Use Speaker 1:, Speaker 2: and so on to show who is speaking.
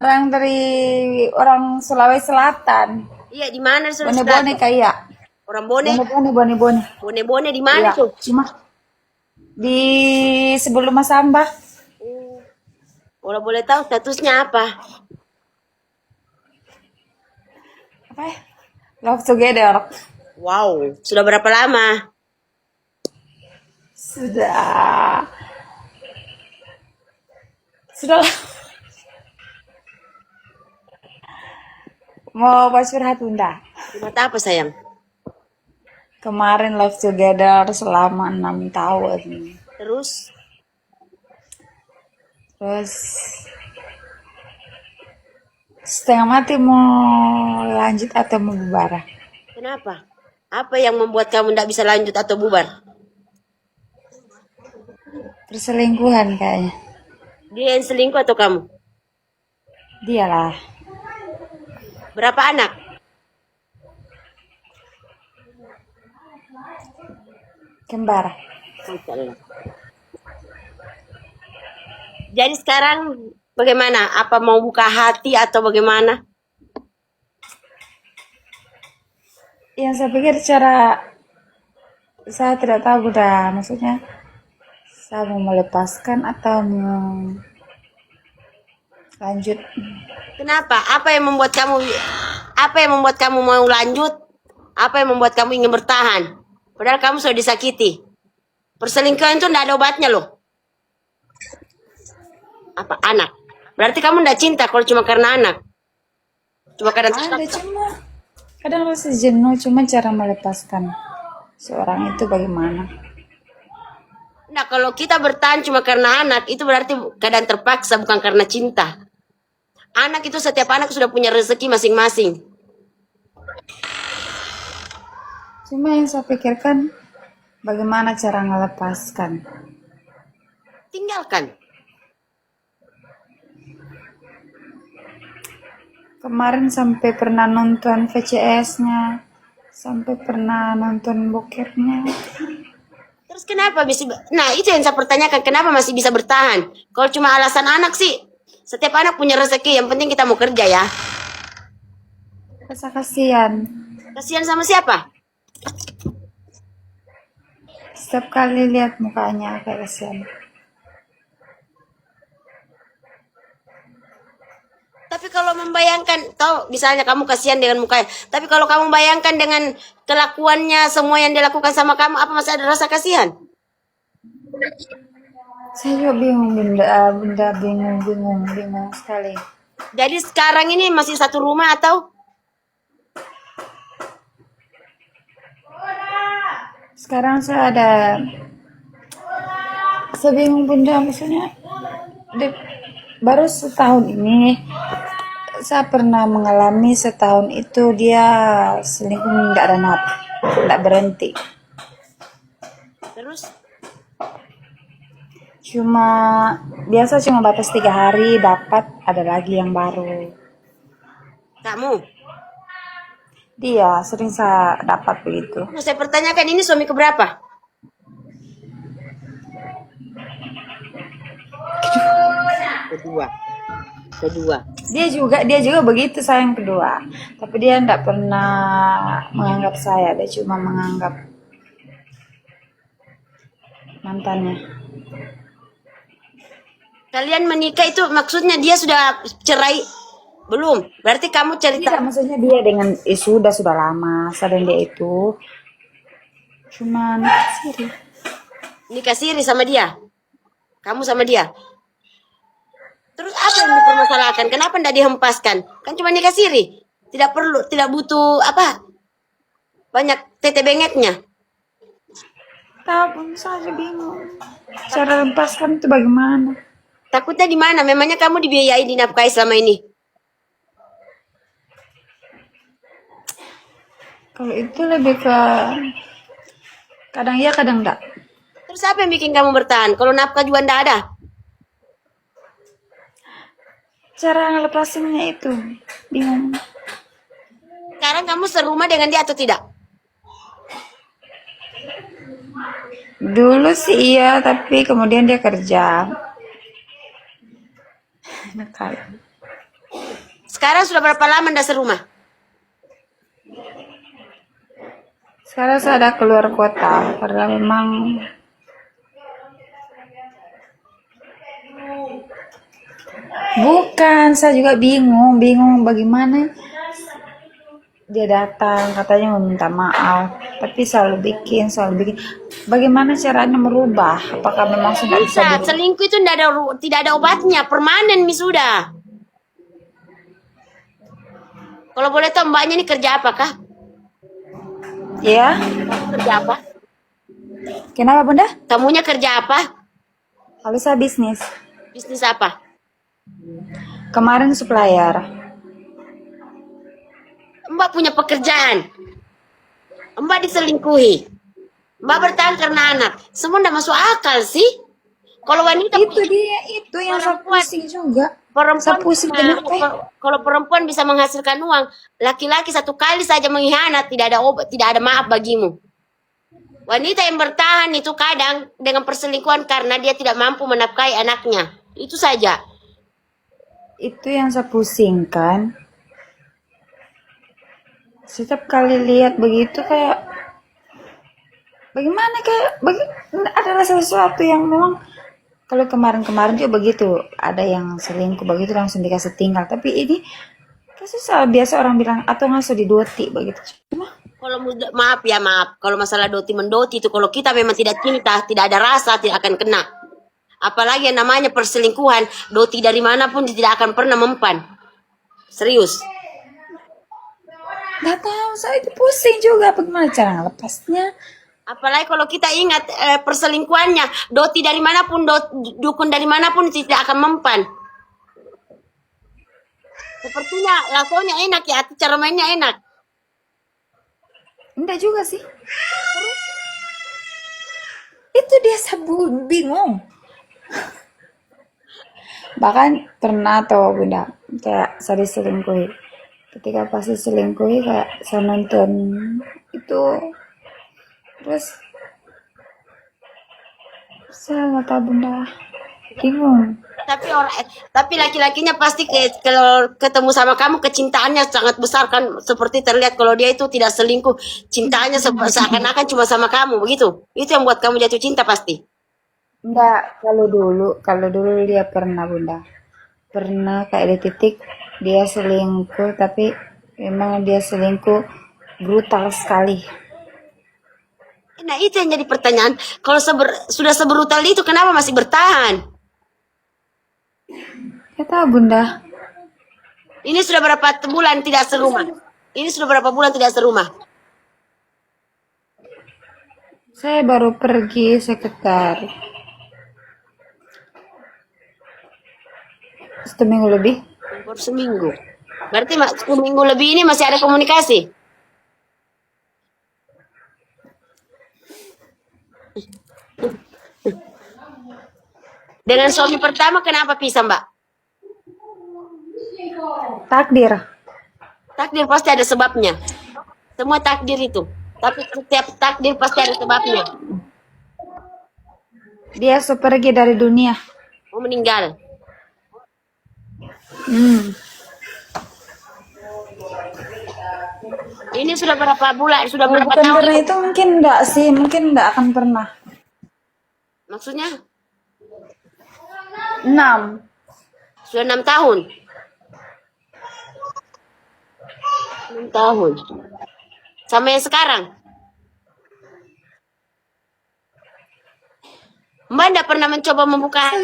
Speaker 1: Orang dari orang Sulawesi Selatan.
Speaker 2: Iya, di mana di Sulawesi
Speaker 1: Bone-bone
Speaker 2: Selatan?
Speaker 1: kayak.
Speaker 2: Orang Bone?
Speaker 1: Bone-bone.
Speaker 2: Bone-bone di mana
Speaker 1: Iya,
Speaker 2: tuh?
Speaker 1: cuma di sebelum Masamba.
Speaker 2: Oh, kalau boleh tahu statusnya apa?
Speaker 1: Apa ya? Love Together.
Speaker 2: Wow, sudah berapa lama?
Speaker 1: Sudah. Sudah lah. Mau pas curhat bunda.
Speaker 2: Mata apa sayang?
Speaker 1: Kemarin Love Together selama 6 tahun.
Speaker 2: Terus,
Speaker 1: Terus setengah mati mau lanjut atau mau bubar.
Speaker 2: kenapa? Apa yang membuat kamu tidak bisa lanjut atau bubar?
Speaker 1: Perselingkuhan kayaknya.
Speaker 2: Dia yang selingkuh atau kamu?
Speaker 1: Dialah.
Speaker 2: Berapa anak?
Speaker 1: Kembar.
Speaker 2: Masya Allah. Jadi sekarang bagaimana? Apa mau buka hati atau bagaimana?
Speaker 1: Yang saya pikir saya tidak tahu dah, maksudnya saya mau melepaskan atau mau lanjut.
Speaker 2: Kenapa? Apa yang membuat kamu mau lanjut? Apa yang membuat kamu ingin bertahan? Padahal kamu sudah disakiti. Perselingkuhan itu tidak ada obatnya loh. Apa? Anak. Berarti kamu tidak cinta kalau cuma karena anak. Cuma karena
Speaker 1: Ada
Speaker 2: terpaksa.
Speaker 1: cuma kadang rasa jenuh, cuma cara melepaskan seorang itu bagaimana.
Speaker 2: Nah, kalau kita bertahan cuma karena anak, itu berarti keadaan terpaksa, bukan karena cinta. Anak itu setiap anak sudah punya rezeki masing-masing.
Speaker 1: Cuma yang saya pikirkan bagaimana cara melepaskan.
Speaker 2: Tinggalkan.
Speaker 1: Kemarin sampai pernah nonton VCS-nya, sampai pernah nonton bokernya.
Speaker 2: Terus kenapa bisa? Nah, itu yang saya pertanyakan. Kenapa masih bisa bertahan? Kalau cuma alasan anak sih, setiap anak punya rezeki. Yang penting kita mau kerja ya.
Speaker 1: Rasa kasihan.
Speaker 2: Kasihan sama siapa?
Speaker 1: Setiap kali lihat mukanya kayak kasihan.
Speaker 2: Tapi kalau membayangkan, tahu misalnya kamu kasihan dengan mukanya. Tapi kalau kamu bayangkan dengan kelakuannya, semua yang dilakukan sama kamu, apa masih ada rasa kasihan?
Speaker 1: Saya juga bingung, bunda bingung sekali.
Speaker 2: Jadi sekarang ini masih satu rumah atau?
Speaker 1: Sekarang saya bingung bunda, maksudnya baru setahun ini saya pernah mengalami setahun itu dia selingkuh nggak ada nggak berhenti.
Speaker 2: Terus?
Speaker 1: Biasa cuma batas 3 hari dapat ada lagi yang baru.
Speaker 2: Kamu?
Speaker 1: Dia sering saya dapat begitu.
Speaker 2: Nah, saya pertanyakan ini suami keberapa? Kedua. Kedua.
Speaker 1: Dia juga begitu sayang kedua. Tapi dia tidak pernah menganggap saya, dia cuma menganggap mantannya.
Speaker 2: Kalian menikah itu maksudnya dia sudah cerai? Belum. Berarti kamu cerita.
Speaker 1: Tidak, maksudnya dia dengan sudah lama, saya dan dia itu cuma siri.
Speaker 2: Nikah siri sama dia? Kamu sama dia? Terus apa yang dipermasalahkan? Kenapa tidak dihempaskan? Kan cuma nikah siri. Tidak perlu, tidak butuh apa? Banyak tete bengeknya.
Speaker 1: Tapi saya bingung. Cara lepaskan itu bagaimana?
Speaker 2: Takutnya di mana? Memangnya kamu dibiayai dinafkahi selama ini?
Speaker 1: Kalau itu lebih ke kadang iya kadang enggak.
Speaker 2: Terus apa yang bikin kamu bertahan? Kalau nafkah juga tidak ada.
Speaker 1: Cara ngelepasinnya itu bingung.
Speaker 2: Sekarang kamu serumah dengan dia atau tidak?
Speaker 1: Dulu sih iya, tapi kemudian dia kerja. Nakal.
Speaker 2: Sekarang sudah berapa lama ndak serumah?
Speaker 1: Sekarang saya ada keluar kota karena memang bukan, saya juga bingung bagaimana dia datang katanya meminta maaf, tapi selalu bikin. Bagaimana caranya merubah? Apakah memang sudah bisa
Speaker 2: Bisa,
Speaker 1: berubah?
Speaker 2: selingkuh itu tidak ada obatnya, permanen nih sudah. Kalau boleh tahu mbaknya ini kerja apa kah?
Speaker 1: Ya,
Speaker 2: Kerja apa?
Speaker 1: kenapa bunda?
Speaker 2: Kamunya kerja apa?
Speaker 1: Kalau saya bisnis,
Speaker 2: Bisnis apa?
Speaker 1: kemarin supplier.
Speaker 2: Mbak punya pekerjaan. Mbak diselingkuhi. Mbak bertahan karena anak. Semua ndak masuk akal sih. Kalau wanita
Speaker 1: Itu dia, itu yang saya
Speaker 2: perempuan
Speaker 1: pusing juga. Saya
Speaker 2: perempuan
Speaker 1: pusing kenapa?
Speaker 2: kalau perempuan bisa menghasilkan uang, laki-laki satu kali saja mengkhianat tidak ada obat, tidak ada maaf bagimu. Wanita yang bertahan itu kadang dengan perselingkuhan karena dia tidak mampu menafkahi anaknya. Itu saja.
Speaker 1: Itu yang saya pusingkan. Setiap kali lihat begitu kayak bagaimana adalah sesuatu yang memang kalau kemarin-kemarin juga begitu, ada yang selingkuh begitu langsung dikasih tinggal. Tapi ini kasus biasa orang bilang atau ngasuh didoti begitu. Cuma
Speaker 2: Kalau maaf ya maaf, kalau masalah doti mendoti itu kalau kita memang tidak cinta, tidak ada rasa, tidak akan kena. Apalagi yang namanya perselingkuhan, doti dari manapun tidak akan pernah mempan. Serius.
Speaker 1: nggak tahu, saya itu pusing juga bagaimana cara lepasnya.
Speaker 2: Apalagi kalau kita ingat perselingkuhannya, doti dari manapun, dukun dari manapun tidak akan mempan. Sepertinya lakonnya enak ya, cara mainnya enak.
Speaker 1: Enggak juga sih. Itu dia bingung. Bahkan pernah tuh bunda kayak saya diselingkuhi. Ketika pasti selingkuhi kayak saya nonton itu terus saya nggak tahu bunda bingung.
Speaker 2: Tapi laki-lakinya pasti kalau ketemu sama kamu kecintaannya sangat besar kan, seperti terlihat kalau dia itu tidak selingkuh, cintanya seakan-akan cuma sama kamu begitu. Itu yang buat kamu jatuh cinta pasti.
Speaker 1: Enggak, kalau dulu dia pernah bunda, pernah kayak di titik dia selingkuh, tapi memang dia selingkuh brutal sekali.
Speaker 2: Nah itu yang jadi pertanyaan, kalau sudah sebrutal itu kenapa masih bertahan?
Speaker 1: Saya tahu bunda,
Speaker 2: Ini sudah berapa bulan tidak serumah? Ini sudah berapa bulan tidak serumah?
Speaker 1: saya baru pergi sekitar 1 minggu lebih.
Speaker 2: Baru seminggu. Berarti seminggu lebih ini masih ada komunikasi? Dengan suami pertama kenapa pisah mbak?
Speaker 1: Takdir.
Speaker 2: Takdir pasti ada sebabnya. Semua takdir itu. Tapi setiap takdir pasti ada sebabnya.
Speaker 1: Dia pergi dari dunia.
Speaker 2: Mau meninggal. Ini sudah berapa bulan? Sudah berapa
Speaker 1: Bukan
Speaker 2: tahun?
Speaker 1: karena itu mungkin enggak sih, mungkin enggak akan pernah.
Speaker 2: Maksudnya?
Speaker 1: 6.
Speaker 2: Sudah 6 tahun. 6 tahun. Sama yang sekarang? Mbak enggak pernah mencoba membuka